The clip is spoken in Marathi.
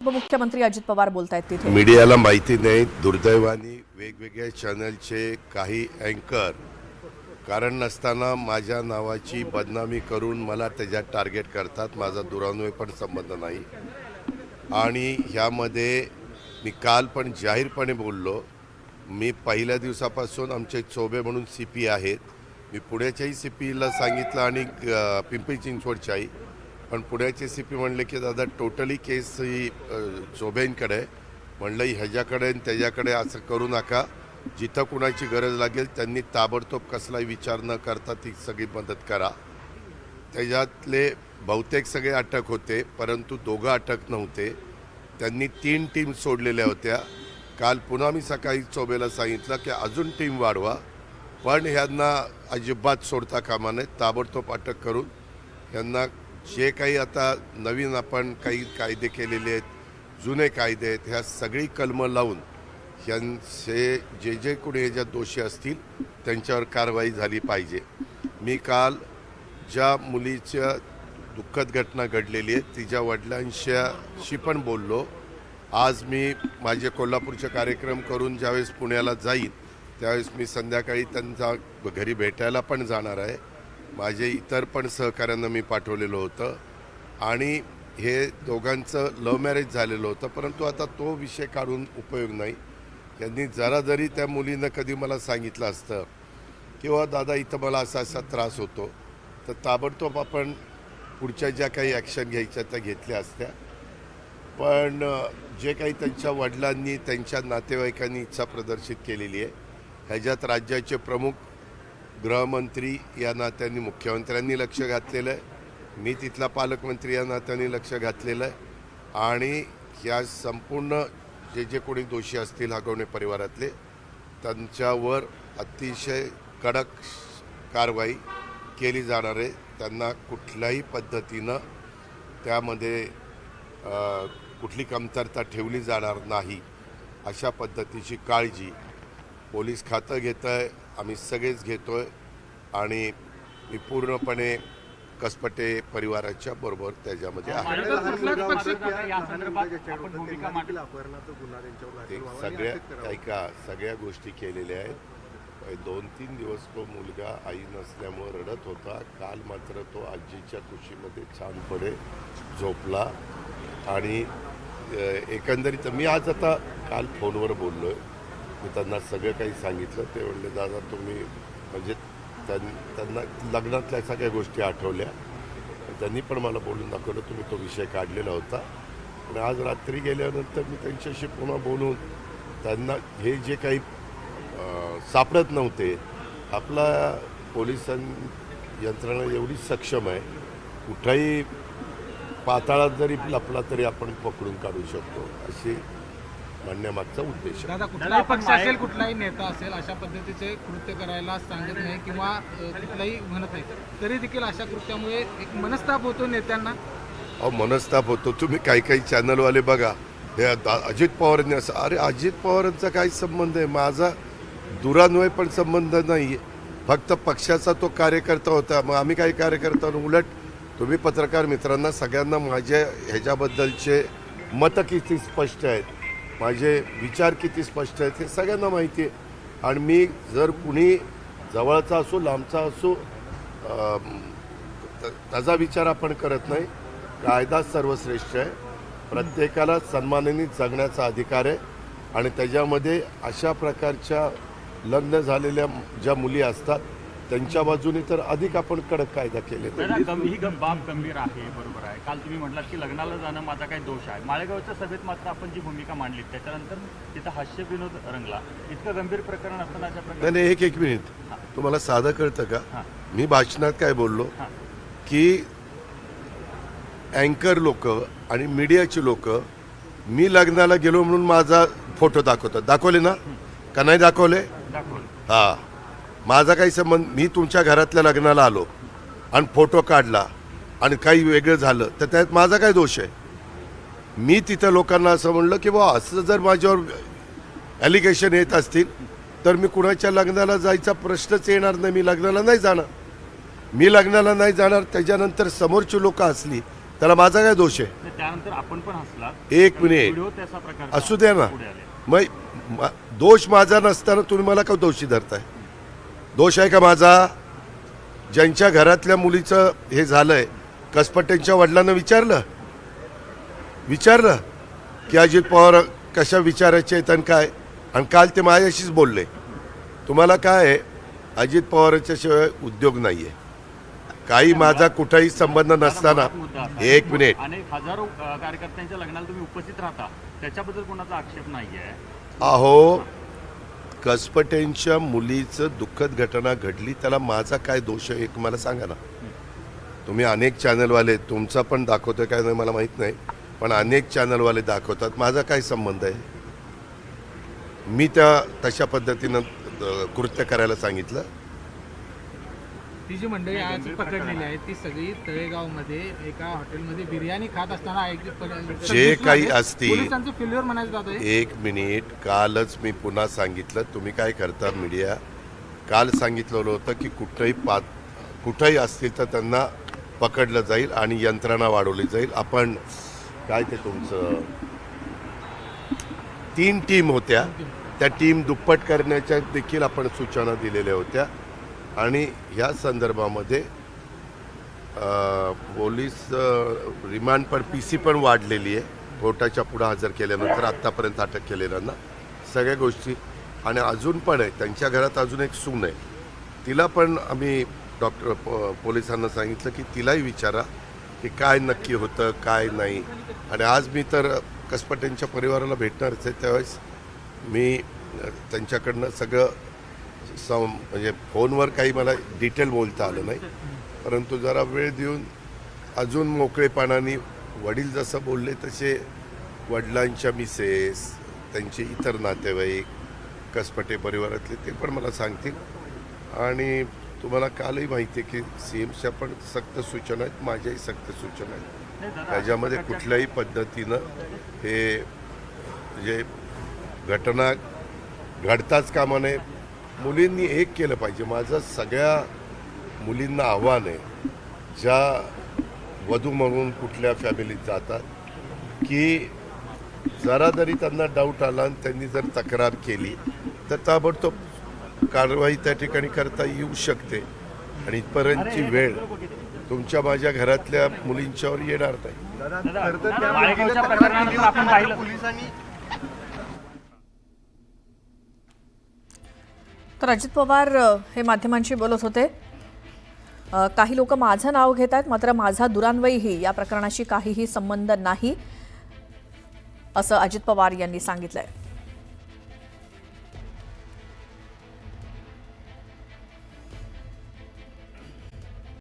उपमुख्यमंत्री अजित पवार बोलतायत तिथे मीडियाला माहिती नाही, दुर्दैवाने वेगवेगळ्या चॅनलचे काही अँकर कारण नसताना माझ्या नावाची बदनामी करून मला त्याच्यात टार्गेट करतात. माझा दुरान्वय पण संबंध नाही आणि ह्यामध्ये मी काल पण जाहीरपणे बोललो. मी पहिल्या दिवसापासून आमचे चोबे म्हणून CP आहेत. मी पुण्याच्याही CPला सांगितलं आणि पिंपरी चिंचवडच्याही, पण पुण्याचे CP म्हणले की दादा टोटली केस ही चोबेंकडे. म्हणलं ह्याच्याकडे आणि त्याच्याकडे असं करू नका. जिथं कुणाची गरज लागेल त्यांनी ताबडतोब कसलाही विचार न करता ती सगळी मदत करा. त्याच्यातले बहुतेक सगळे अटक होते, परंतु दोघं अटक नव्हते. त्यांनी 3 टीम सोडलेल्या होत्या. काल पुन्हा मी सकाळी चोबेला सांगितलं की अजून टीम वाढवा, पण ह्यांना अजिबात सोडता कामा नये. ताबडतोब अटक करून यांना जे काही आता नवीन आपण काही कायदे केलेले आहेत, जुने कायदे आहेत, ह्या सगळी कलमं लावून ह्यांचे जे कोणी ह्याच्यात दोषी असतील त्यांच्यावर कारवाई झाली पाहिजे. मी काल ज्या मुलीच्या दुःखद घटना घडलेली आहे तिच्या वडिलांशी पण बोललो. आज मी माझे कोल्हापूरचे कार्यक्रम करून ज्यावेळेस पुण्याला जाईन त्यावेळेस मी संध्याकाळी त्यांचा घरी भेटायला पण जाणार आहे. माझे इतर पण सहकाऱ्यांना मी पाठवलेलं होतं आणि हे दोघांचं लव्ह मॅरेज झालेलं होतं, परंतु आता तो विषय काढून उपयोग नाही. त्यांनी जरा जरी त्या मुलीनं कधी मला सांगितलं असतं किंवा दादा इथं मला असा असा त्रास होतो, तर ताबडतोब आपण पुढच्या ज्या काही ॲक्शन घ्यायच्या त्या घेतल्या असत्या. पण जे काही त्यांच्या वडिलांनी त्यांच्या नातेवाईकांनी इच्छा प्रदर्शित केलेली आहे, ह्याच्यात राज्याचे प्रमुख गृहमंत्री या नात्याने मुख्यमंत्र्यांनी लक्ष घातलेलं आहे. मी तिथला पालकमंत्री या नात्याने लक्ष घातलेलं आहे आणि ह्या संपूर्ण जे कोणी दोषी असतील हगवणे परिवारातले त्यांच्यावर अतिशय कडक कारवाई केली जाणार आहे. त्यांना कुठल्याही पद्धतीनं त्यामध्ये कुठली कमतरता ठेवली जाणार नाही अशा पद्धतीची काळजी पोलीस खातं घेतं आहे, आम्ही सगळेच घेतो आहे आणि मी पूर्णपणे कसपटे परिवाराच्या बरोबर त्याच्यामध्ये आहे. सगळ्या गोष्टी केलेल्या आहेत. 2-3 दिवस तो मुलगा आई नसल्यामुळे रडत होता. काल मात्र तो आजीच्या कुशीमध्ये छानपणे झोपला आणि एकंदरीत मी आज आता काल फोनवर बोललो आहे. मी त्यांना सगळं काही सांगितलं. ते म्हणले दादा तुम्ही म्हणजे त्यांना लग्नातल्या सगळ्या गोष्टी आठवल्या. त्यांनी पण मला बोलून दाखवलं तुम्ही तो विषय काढलेला होता. आणि आज रात्री गेल्यानंतर मी त्यांच्याशी पुन्हा बोलून त्यांना हे जे काही सापडत नव्हते, आपला पोलिस यंत्रणा एवढी सक्षम आहे, कुठल्याही पाताळात जरी लपला तरी आपण पकडून काढू शकतो, अशी म्हणण्यामागचा उद्देश आहे. कुठलाही पक्ष असेल, कुठलाही नेता असेल, अशा पद्धतीचे कृत्य करायला सांगत नाही किंवा कुठलाही म्हणत नाही, तरी देखील अशा कृत्यामुळे एक मनस्ताप होतो नेत्यांना. मनस्ताप होतो. तुम्ही काही चॅनलवाले बघा, हे अजित पवारांनी असं, अरे अजित पवारांचा काही संबंध आहे? माझा दुरान्वय पण संबंध नाही आहे. फक्त पक्षाचा तो कार्यकर्ता होता. मग आम्ही काही कार्यकर्ता, उलट तुम्ही पत्रकार मित्रांना सगळ्यांना माझ्या ह्याच्याबद्दलचे मतं किती स्पष्ट आहेत, माझे विचार किती स्पष्ट आहेत हे सगळ्यांना माहिती आहे. आणि मी जर कुणी जवळचा असो लांबचा असो त्याचा विचार आपण करत नाही. कायदा सर्वश्रेष्ठ आहे. प्रत्येकाला सन्मानाने जगण्याचा अधिकार आहे आणि त्याच्यामध्ये अशा प्रकारच्या लग्न झालेल्या ज्या मुली असतात त्यांच्या बाजूने तर अधिक आपण कडक कायदा केले. ही बाब गंभीर आहे, बरोबर आहे. काल तुम्ही म्हटलात की लग्नाला जाणं माझा काही दोष आहे. माळेगावच्या सभेत मात्र आपण जी भूमिका मांडली त्याच्यानंतर तिथं हास्य विनोद रंगला. इतकं गंभीर प्रकरण असताना अशा प्रकारे नाही, एक मिनिट, तुम्हाला साधं कळतं का? मी भाषणात काय बोललो की अँकर लोक आणि मीडियाची लोक मी लग्नाला गेलो म्हणून माझा फोटो दाखवले ना का नाही दाखवले? हां, माझा काही संबंध. मी तुमच्या घरातल्या लग्नाला आलो आणि फोटो काढला आणि काही वेगळं झालं तर त्यात माझा काय दोष आहे? मी तिथं लोकांना असं म्हणलं की बा असं जर माझ्यावर ॲलिगेशन येत असतील तर मी कुणाच्या लग्नाला जायचा प्रश्नच येणार नाही. मी लग्नाला नाही जाणार. त्याच्यानंतर समोरची लोक असली त्याला माझा काय दोष आहे? नाही, त्यानंतर आपण पण हसलात. एक मिनिट व्हिडिओ त्याचा प्रकार असू द्या ना. पुढे आले. मग दोष माझा नसताना तुम्ही मला का दोषी धरताय? दोष आहे का माझा? ज्यांच्या घरातल्या मुलीचं हे झालंय, कसपटेंच्या वडिलांना विचारलं की अजित पवार कशा विचारायचे आहेत आणि काय, आणि काल ते माझ्याशीच बोलले. तुम्हाला काय आहे, अजित पवारांच्या शिवाय उद्योग नाही आहे. काही माझा कुठलाही संबंध नसताना. मुद्दा असा. एक मिनिट. अनेक हजारो कार्यकर्त्यांच्या लग्नाला तुम्ही उपस्थित राहता, त्याच्याबद्दल कोणाचा आक्षेप नाहीये. अहो, कसपटेंच्या मुलीचं दुःखद घटना घडली, त्याला माझा काय दोष आहे एक मला सांगा ना. तुम्ही अनेक चॅनलवाले, तुमचा पण दाखवतोय काय नाही मला माहीत नाही, पण अनेक चॅनलवाले दाखवतात. माझा काय संबंध आहे? मी त्या तशा पद्धतीनं कृत्य करायला सांगितलं? ती जी मंडळी आज पकडलेली आहे ती सगळी तळेगावमध्ये एका हॉटेलमध्ये बिर्याणी खात असताना जे काही असतील, पोलिसांचं फेल्युअर म्हणायचं जात आहे. एक मिनिट. कालच मी पुन्हा सांगितलं, तुम्ही काय करता मीडिया, काल सांगितलेलं होतं की कुठंही असतील तर त्यांना पकडलं जाईल आणि यंत्रणा वाढवली जाईल. आपण काय ते तुमचं 3 टीम होत्या, त्या टीम दुप्पट करण्याच्या देखील आपण सूचना दिलेल्या होत्या. आणि ह्या संदर्भामध्ये पोलीस रिमांड पण PC पण वाढलेली आहे कोर्टाच्या पुढे हजर केल्यानंतर. आत्तापर्यंत अटक केलेल्यांना सगळ्या गोष्टी. आणि अजून पण आहे त्यांच्या घरात अजून एक सून आहे, तिला पण आम्ही पोलिसांना सांगितलं की तिलाही विचारा की काय नक्की होतं काय नाही. आणि आज मी तर कसपटेंच्या परिवाराला भेटणारच आहे, त्यावेळेस मी त्यांच्याकडनं सगळं म्हणजे फोनवर काही मला डिटेल बोलता आलं नाही, परंतु जरा वेळ देऊन अजून मोकळेपणाने वडील जसं बोलले तसे वडिलांच्या मिसेस, त्यांचे इतर नातेवाईक, कसपटे परिवारातले ते पण मला सांगतील. आणि तुम्हाला कालही माहिती आहे की CMच्या पण सक्त सूचना आहेत, माझ्याही सक्त सूचना आहेत. त्याच्यामध्ये कुठल्याही पद्धतीनं हे म्हणजे घटना घडताच कामा नये. मुलींनी एक केलं पाहिजे. माझं सगळ्या मुलींना आव्हान आहे, ज्या वधू म्हणून कुठल्या फॅमिलीत जातात, की जरा जरी त्यांना डाऊट आला आणि त्यांनी जर तक्रार केली तर ताबडतोब कारवाई त्या ठिकाणी करता येऊ शकते. आणि इथपर्यंतची वेळ तुमच्या माझ्या घरातल्या मुलींच्यावर येणार नाही. माळेगावच्या प्रकरणानंतर आपण पाहिलं तर अजित पवार हे माध्यमांशी बोलत होते. काही लोक माझं नाव घेत आहेत, मात्र माझा दुरान्वयही या प्रकरणाशी काहीही संबंध नाही असं अजित पवार यांनी सांगितलंय.